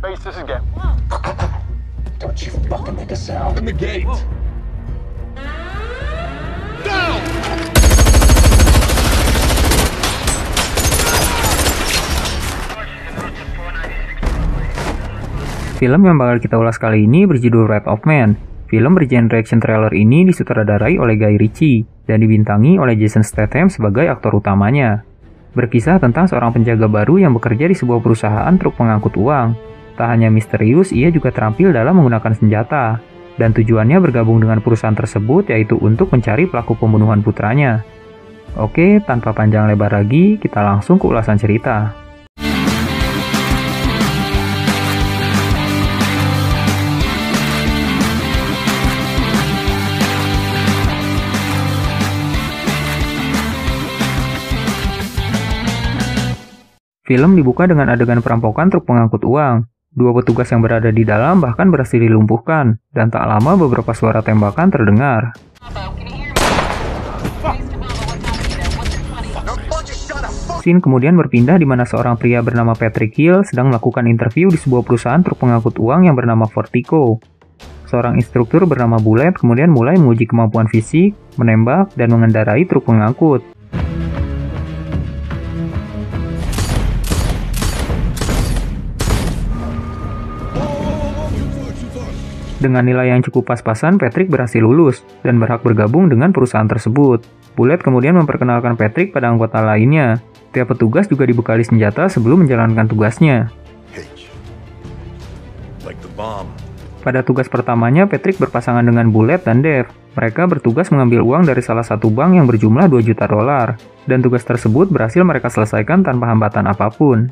face this again. Don't you fucking make a sound. Open the gate. Down! Film yang bakal kita ulas kali ini berjudul Wrath of Man. Film bergenre action trailer ini disutradarai oleh Guy Ritchie dan dibintangi oleh Jason Statham sebagai aktor utamanya. Berkisah tentang seorang penjaga baru yang bekerja di sebuah perusahaan truk pengangkut uang. Tak hanya misterius, ia juga terampil dalam menggunakan senjata. Dan tujuannya bergabung dengan perusahaan tersebut yaitu untuk mencari pelaku pembunuhan putranya. Oke, tanpa panjang lebar lagi, kita langsung ke ulasan cerita. Film dibuka dengan adegan perampokan truk pengangkut uang. Dua petugas yang berada di dalam bahkan berhasil dilumpuhkan, dan tak lama beberapa suara tembakan terdengar. Scene kemudian berpindah di mana seorang pria bernama Patrick Hill sedang melakukan interview di sebuah perusahaan truk pengangkut uang yang bernama Vertigo. Seorang instruktur bernama Bullet kemudian mulai menguji kemampuan fisik, menembak, dan mengendarai truk pengangkut. Dengan nilai yang cukup pas-pasan, Patrick berhasil lulus dan berhak bergabung dengan perusahaan tersebut. Bullet kemudian memperkenalkan Patrick pada anggota lainnya. Tiap petugas juga dibekali senjata sebelum menjalankan tugasnya. Pada tugas pertamanya, Patrick berpasangan dengan Bullet dan Dave. Mereka bertugas mengambil uang dari salah satu bank yang berjumlah $2 juta. Dan tugas tersebut berhasil mereka selesaikan tanpa hambatan apapun.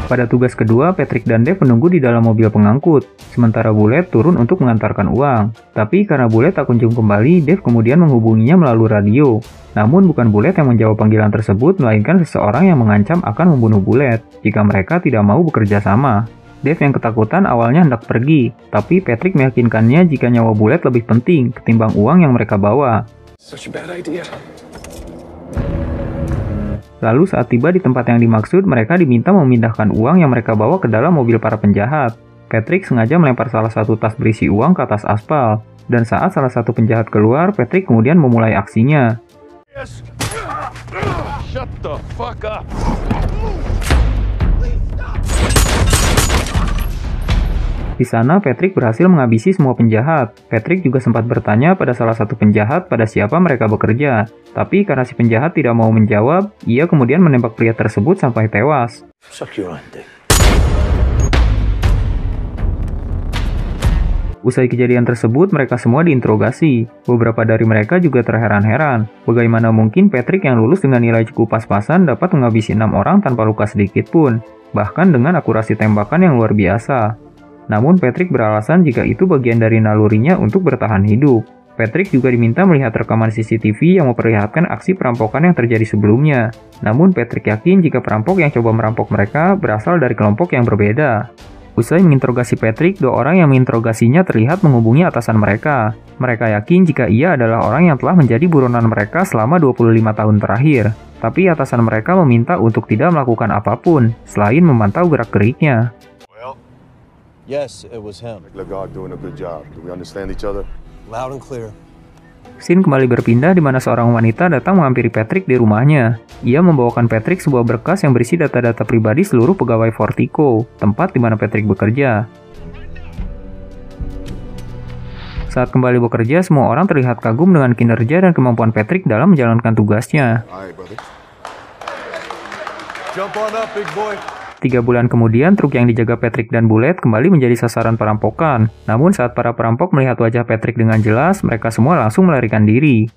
Pada tugas kedua, Patrick dan Dave menunggu di dalam mobil pengangkut, sementara Bullet turun untuk mengantarkan uang. Tapi karena Bullet tak kunjung kembali, Dave kemudian menghubunginya melalui radio. Namun bukan Bullet yang menjawab panggilan tersebut, melainkan seseorang yang mengancam akan membunuh Bullet jika mereka tidak mau bekerja sama. Dave yang ketakutan awalnya hendak pergi, tapi Patrick meyakinkannya jika nyawa Bullet lebih penting ketimbang uang yang mereka bawa. Lalu saat tiba di tempat yang dimaksud, mereka diminta memindahkan uang yang mereka bawa ke dalam mobil para penjahat. Patrick sengaja melempar salah satu tas berisi uang ke atas aspal, dan saat salah satu penjahat keluar, Patrick kemudian memulai aksinya. Shut the fuck up. Di sana, Patrick berhasil menghabisi semua penjahat. Patrick juga sempat bertanya pada salah satu penjahat pada siapa mereka bekerja. Tapi karena si penjahat tidak mau menjawab, ia kemudian menembak pria tersebut sampai tewas. Usai kejadian tersebut, mereka semua diinterogasi. Beberapa dari mereka juga terheran-heran. Bagaimana mungkin Patrick yang lulus dengan nilai cukup pas-pasan dapat menghabisi 6 orang tanpa luka sedikit pun, bahkan dengan akurasi tembakan yang luar biasa. Namun Patrick beralasan jika itu bagian dari nalurinya untuk bertahan hidup. Patrick juga diminta melihat rekaman CCTV yang memperlihatkan aksi perampokan yang terjadi sebelumnya. Namun Patrick yakin jika perampok yang coba merampok mereka berasal dari kelompok yang berbeda. Usai menginterogasi Patrick, dua orang yang menginterogasinya terlihat menghubungi atasan mereka. Mereka yakin jika ia adalah orang yang telah menjadi buronan mereka selama 25 tahun terakhir. Tapi atasan mereka meminta untuk tidak melakukan apapun, selain memantau gerak-geriknya. Yes, it was him. Lagarde doing a good job. Do we understand each other? Loud and clear. Scene kembali berpindah di mana seorang wanita datang menghampiri Patrick di rumahnya. Ia membawakan Patrick sebuah berkas yang berisi data-data pribadi seluruh pegawai Vertigo, tempat di mana Patrick bekerja. Saat kembali bekerja, semua orang terlihat kagum dengan kinerja dan kemampuan Patrick dalam menjalankan tugasnya. 3 bulan kemudian, truk yang dijaga Patrick dan Bullet kembali menjadi sasaran perampokan. Namun saat para perampok melihat wajah Patrick dengan jelas, mereka semua langsung melarikan diri.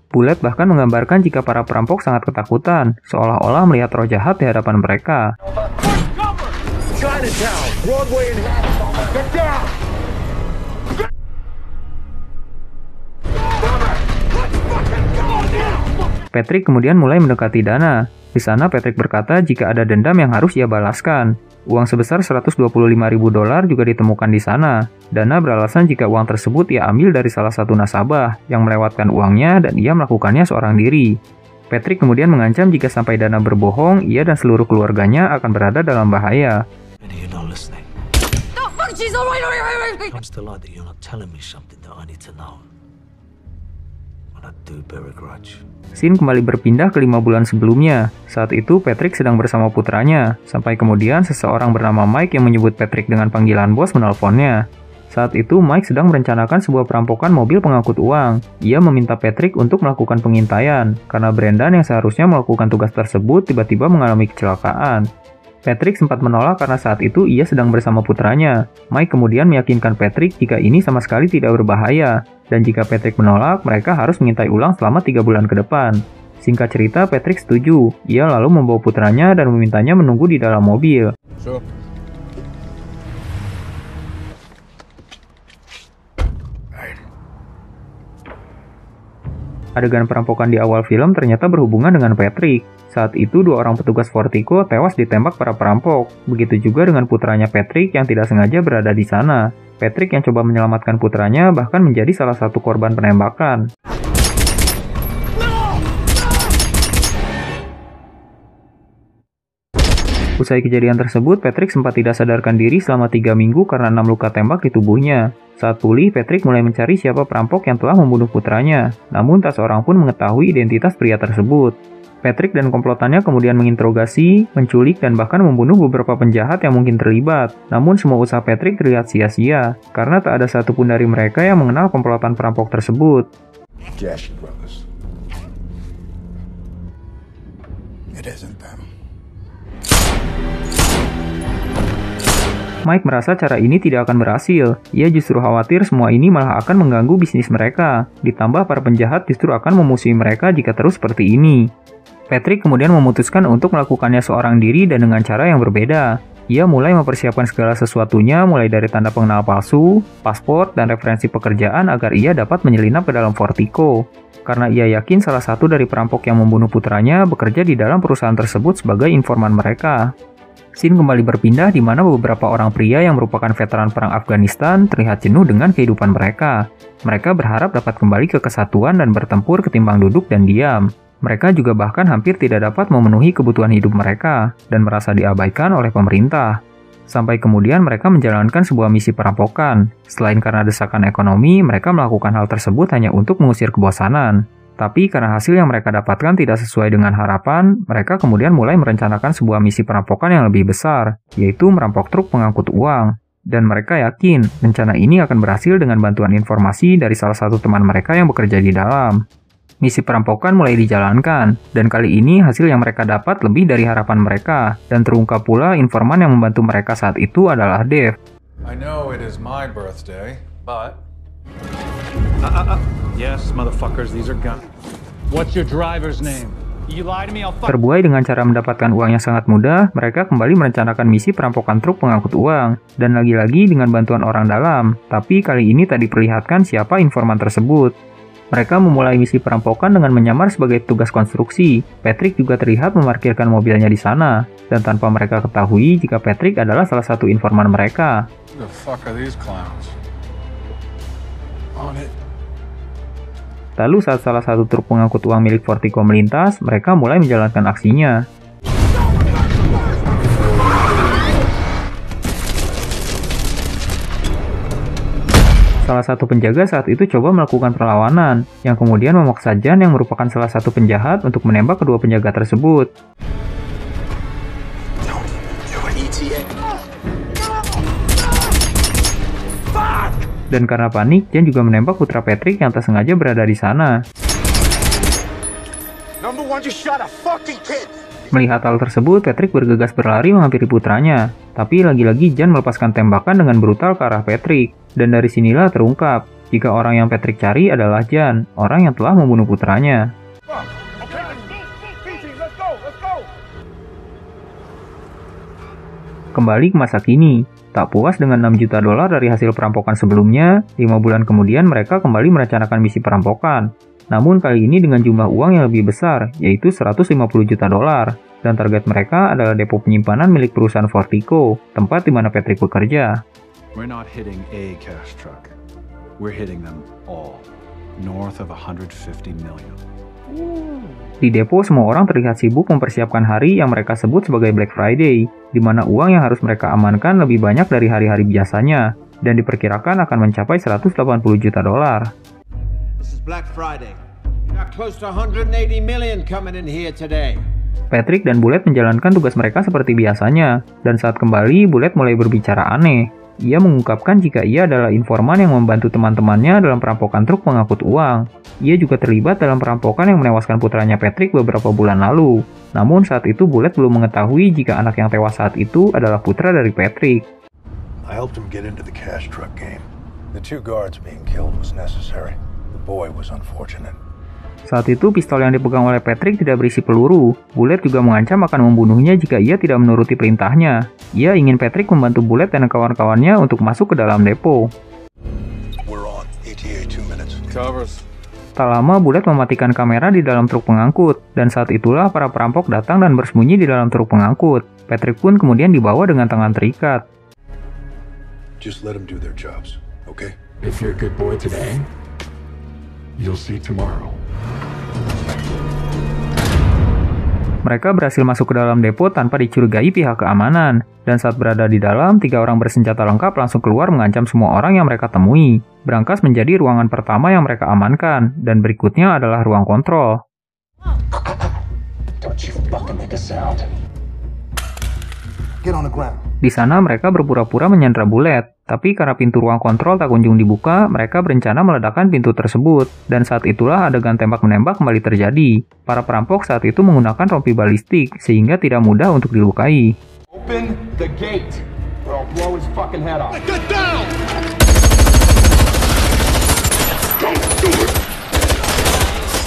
Bullet bahkan menggambarkan jika para perampok sangat ketakutan, seolah-olah melihat roh jahat di hadapan mereka. Patrick kemudian mulai mendekati Dana. Di sana Patrick berkata jika ada dendam yang harus ia balaskan. Uang sebesar $125.000 juga ditemukan di sana. Dana beralasan jika uang tersebut ia ambil dari salah satu nasabah yang melewatkan uangnya dan ia melakukannya seorang diri. Patrick kemudian mengancam jika sampai Dana berbohong, ia dan seluruh keluarganya akan berada dalam bahaya. And you're not listening. Oh, fuck, she's all right. I'm still like that you're not telling me something that I need to know. And I do bear a grudge. Scene kembali berpindah ke 5 bulan sebelumnya. Saat itu Patrick sedang bersama putranya, sampai kemudian seseorang bernama Mike yang menyebut Patrick dengan panggilan bos menelponnya. Saat itu Mike sedang merencanakan sebuah perampokan mobil pengangkut uang. Ia meminta Patrick untuk melakukan pengintaian, karena Brendan yang seharusnya melakukan tugas tersebut tiba-tiba mengalami kecelakaan. Patrick sempat menolak karena saat itu ia sedang bersama putranya. Mike kemudian meyakinkan Patrick jika ini sama sekali tidak berbahaya, dan jika Patrick menolak, mereka harus mengintai ulang selama 3 bulan ke depan. Singkat cerita, Patrick setuju. Ia lalu membawa putranya dan memintanya menunggu di dalam mobil. Sure. Adegan perampokan di awal film ternyata berhubungan dengan Patrick. Saat itu 2 orang petugas Vertigo tewas ditembak para perampok. Begitu juga dengan putranya Patrick yang tidak sengaja berada di sana. Patrick yang coba menyelamatkan putranya bahkan menjadi salah satu korban penembakan. Usai kejadian tersebut, Patrick sempat tidak sadarkan diri selama 3 minggu karena 6 luka tembak di tubuhnya. Saat pulih, Patrick mulai mencari siapa perampok yang telah membunuh putranya. Namun tak seorang pun mengetahui identitas pria tersebut. Patrick dan komplotannya kemudian menginterogasi, menculik, dan bahkan membunuh beberapa penjahat yang mungkin terlibat. Namun semua usaha Patrick terlihat sia-sia, karena tak ada satupun dari mereka yang mengenal komplotan perampok tersebut. Gash Brothers. It isn't them. Mike merasa cara ini tidak akan berhasil. Ia justru khawatir semua ini malah akan mengganggu bisnis mereka. Ditambah para penjahat justru akan memusuhi mereka jika terus seperti ini. Patrick kemudian memutuskan untuk melakukannya seorang diri dan dengan cara yang berbeda. Ia mulai mempersiapkan segala sesuatunya mulai dari tanda pengenal palsu, paspor, dan referensi pekerjaan agar ia dapat menyelinap ke dalam Vertigo. Karena ia yakin salah satu dari perampok yang membunuh putranya bekerja di dalam perusahaan tersebut sebagai informan mereka. Scene kembali berpindah di mana beberapa orang pria yang merupakan veteran perang Afghanistan terlihat jenuh dengan kehidupan mereka. Mereka berharap dapat kembali ke kesatuan dan bertempur ketimbang duduk dan diam. Mereka juga bahkan hampir tidak dapat memenuhi kebutuhan hidup mereka dan merasa diabaikan oleh pemerintah. Sampai kemudian mereka menjalankan sebuah misi perampokan. Selain karena desakan ekonomi, mereka melakukan hal tersebut hanya untuk mengusir kebosanan. Tapi karena hasil yang mereka dapatkan tidak sesuai dengan harapan, mereka kemudian mulai merencanakan sebuah misi perampokan yang lebih besar, yaitu merampok truk pengangkut uang. Dan mereka yakin rencana ini akan berhasil dengan bantuan informasi dari salah satu teman mereka yang bekerja di dalam. Misi perampokan mulai dijalankan, dan kali ini hasil yang mereka dapat lebih dari harapan mereka, dan terungkap pula informan yang membantu mereka saat itu adalah Dave. I know it is my birthday, but... Yes, motherfuckers, these are guns. What's your driver's name? You lie to me, I'll fuck... Terbuai dengan cara mendapatkan uang yang sangat mudah, mereka kembali merencanakan misi perampokan truk pengangkut uang, dan lagi-lagi dengan bantuan orang dalam, tapi kali ini tak diperlihatkan siapa informan tersebut. Mereka memulai misi perampokan dengan menyamar sebagai tugas konstruksi. Patrick juga terlihat memarkirkan mobilnya di sana, dan tanpa mereka ketahui jika Patrick adalah salah satu informan mereka. Who the fuck are these clowns? On it. Lalu saat salah satu truk pengangkut uang milik Vertigo melintas, mereka mulai menjalankan aksinya. Salah satu penjaga saat itu coba melakukan perlawanan, yang kemudian memaksa Jan yang merupakan salah satu penjahat untuk menembak kedua penjaga tersebut. Dan karena panik, Jan juga menembak putra Patrick yang tak sengaja berada di sana. Melihat hal tersebut, Patrick bergegas berlari menghampiri putranya. Tapi lagi-lagi Jan melepaskan tembakan dengan brutal ke arah Patrick. Dan dari sinilah terungkap, jika orang yang Patrick cari adalah Jan, orang yang telah membunuh putranya. Kembali ke masa kini. Tak puas dengan 6 juta dolar dari hasil perampokan sebelumnya, 5 bulan kemudian mereka kembali merencanakan misi perampokan. Namun kali ini dengan jumlah uang yang lebih besar, yaitu 150 juta dolar. Dan target mereka adalah depo penyimpanan milik perusahaan Vertigo, tempat di mana Patrick bekerja. We're not hitting a cash truck. We're hitting them all. North of 150 million. Di depo, semua orang terlihat sibuk mempersiapkan hari yang mereka sebut sebagai Black Friday, di mana uang yang harus mereka amankan lebih banyak dari hari-hari biasanya, dan diperkirakan akan mencapai 180 juta dolar. This is Black Friday. We got close to 180 million coming in here today. Patrick dan Bullet menjalankan tugas mereka seperti biasanya, dan saat kembali, Bullet mulai berbicara aneh. Ia mengungkapkan jika ia adalah informan yang membantu teman-temannya dalam perampokan truk pengangkut uang. Ia juga terlibat dalam perampokan yang menewaskan putranya Patrick beberapa bulan lalu. Namun saat itu Bullet belum mengetahui jika anak yang tewas saat itu adalah putra dari Patrick. I helped him get into the cash truck game. The 2 guards being killed was necessary. The boy was unfortunate. Saat itu, pistol yang dipegang oleh Patrick tidak berisi peluru. Bullet juga mengancam akan membunuhnya jika ia tidak menuruti perintahnya. Ia ingin Patrick membantu Bullet dan kawan-kawannya untuk masuk ke dalam depo. We're on. ETA 2 minutes. Covers. Tak lama, Bullet mematikan kamera di dalam truk pengangkut, dan saat itulah para perampok datang dan bersembunyi di dalam truk pengangkut. Patrick pun kemudian dibawa dengan tangan terikat. Just let them do their jobs, okay? If you're a good boy today, you'll see tomorrow. Mereka berhasil masuk ke dalam depo tanpa dicurigai pihak keamanan, dan saat berada di dalam, 3 orang bersenjata lengkap langsung keluar mengancam semua orang yang mereka temui. Berangkas menjadi ruangan pertama yang mereka amankan, dan berikutnya adalah ruang kontrol. Don't you fucking make a sound. Get on the ground. Di sana mereka berpura-pura menyandra Bullet, tapi karena pintu ruang kontrol tak kunjung dibuka, mereka berencana meledakkan pintu tersebut, dan saat itulah adegan tembak-menembak kembali terjadi. Para perampok saat itu menggunakan rompi balistik, sehingga tidak mudah untuk dilukai. Open the gate, or I'll blow his fucking head off. Get down!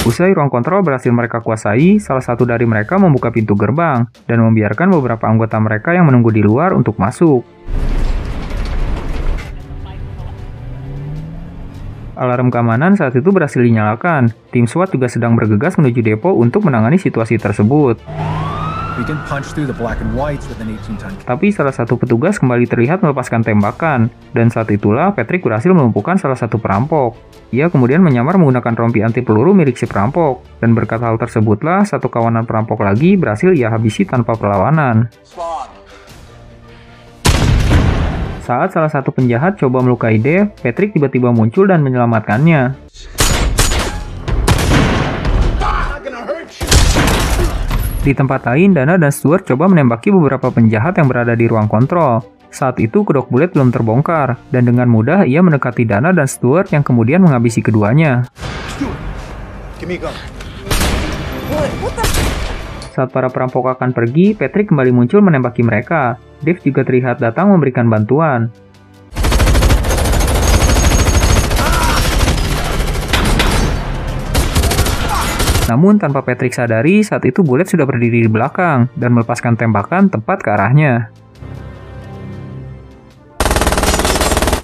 Usai ruang kontrol berhasil mereka kuasai, salah satu dari mereka membuka pintu gerbang dan membiarkan beberapa anggota mereka yang menunggu di luar untuk masuk. Alarm keamanan saat itu berhasil dinyalakan. Tim SWAT juga sedang bergegas menuju depo untuk menangani situasi tersebut. We can punch through the black and whites with an 18-ton. Tapi salah satu petugas kembali terlihat melepaskan tembakan, dan saat itulah Patrick berhasil melumpuhkan salah satu perampok. Ia kemudian menyamar menggunakan rompi anti peluru milik si perampok, dan berkat hal tersebutlah satu kawanan perampok lagi berhasil ia habisi tanpa perlawanan. Saat salah satu penjahat coba melukai Dave, Patrick tiba-tiba muncul dan menyelamatkannya. Di tempat lain, Dana dan Stuart coba menembaki beberapa penjahat yang berada di ruang kontrol. Saat itu, kedok Bullet belum terbongkar, dan dengan mudah ia mendekati Dana dan Stuart yang kemudian menghabisi keduanya. Saat para perampok akan pergi, Patrick kembali muncul menembaki mereka. Dave juga terlihat datang memberikan bantuan. Namun tanpa Patrick sadari, saat itu Bullet sudah berdiri di belakang dan melepaskan tembakan tepat ke arahnya.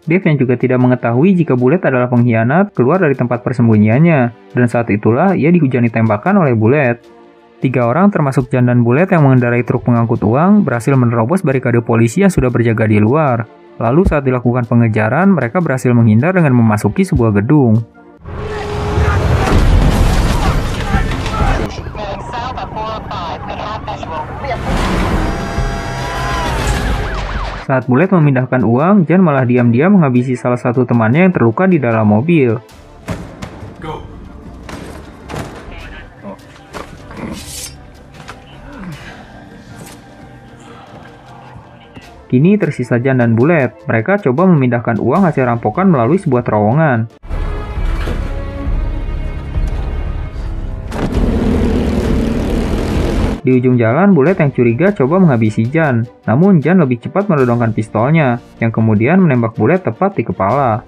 Dave yang juga tidak mengetahui jika Bullet adalah pengkhianat keluar dari tempat persembunyiannya, dan saat itulah ia dihujani tembakan oleh Bullet. 3 orang termasuk Jan dan Bullet yang mengendarai truk pengangkut uang berhasil menerobos barikade polisi yang sudah berjaga di luar. Lalu saat dilakukan pengejaran, mereka berhasil menghindar dengan memasuki sebuah gedung. Saat Bullet memindahkan uang, Jan malah diam-diam menghabisi salah satu temannya yang terluka di dalam mobil. Kini tersisa Jan dan Bullet. Mereka coba memindahkan uang hasil rampokan melalui sebuah terowongan. Di ujung jalan, Bullet yang curiga coba menghabisi Jan. Namun Jan lebih cepat meredongkan pistolnya, yang kemudian menembak Bullet tepat di kepala.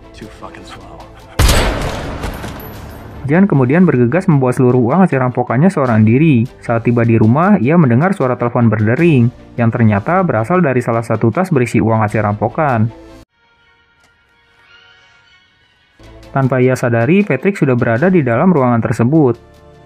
Jan kemudian bergegas membawa seluruh uang hasil rampokannya seorang diri. Saat tiba di rumah, ia mendengar suara telepon berdering, yang ternyata berasal dari salah satu tas berisi uang hasil rampokan. Tanpa ia sadari, Patrick sudah berada di dalam ruangan tersebut.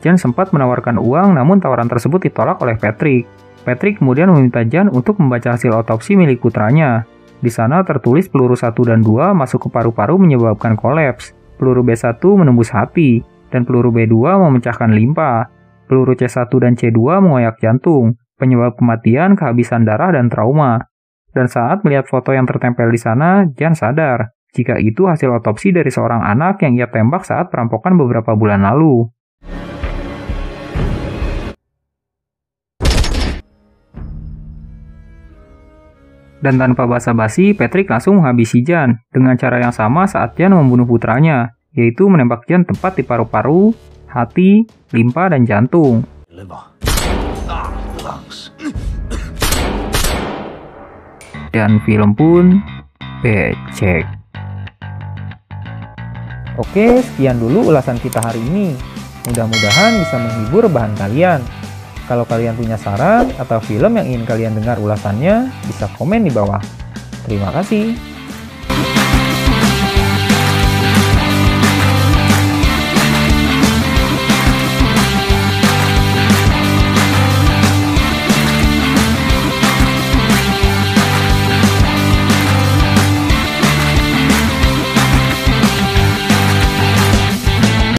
Jan sempat menawarkan uang, namun tawaran tersebut ditolak oleh Patrick. Patrick kemudian meminta Jan untuk membaca hasil otopsi milik putranya. Di sana tertulis peluru 1 dan 2 masuk ke paru-paru menyebabkan kolaps. Peluru B1 menembus hati. dan peluru B2 memecahkan limpa. Peluru C1 dan C2 mengoyak jantung, penyebab kematian kehabisan darah dan trauma. Dan saat melihat foto yang tertempel di sana, Jan sadar jika itu hasil otopsi dari seorang anak yang ia tembak saat perampokan beberapa bulan lalu. Dan tanpa basa-basi, Patrick langsung menghabisi Jan dengan cara yang sama saat Jan membunuh putranya, yaitu menembak Jan tepat di paru-paru, hati, limpa, dan jantung. Dan film pun becek. Oke, sekian dulu ulasan kita hari ini. Mudah-mudahan bisa menghibur bahan kalian. Kalau kalian punya saran atau film yang ingin kalian dengar ulasannya, bisa komen di bawah. Terima kasih.